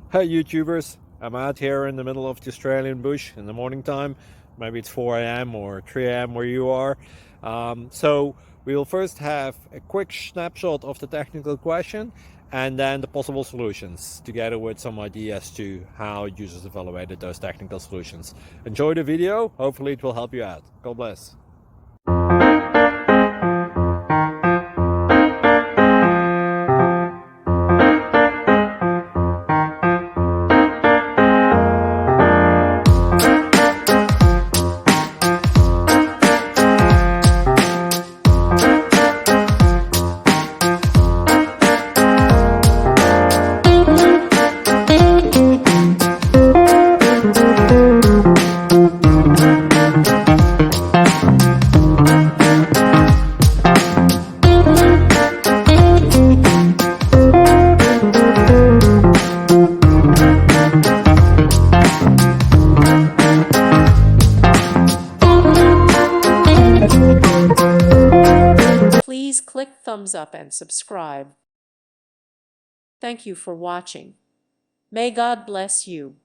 Hey YouTubers, I'm out here in the middle of the Australian bush in the morning time. Maybe it's 4 a.m. or 3 a.m. where you are. So we'll first have a quick snapshot of the technical question and then the possible solutions, together with some ideas to how users evaluated those technical solutions. Enjoy the video, hopefully it will help you out. God bless. Please click thumbs up and subscribe. Thank you for watching. May God bless you.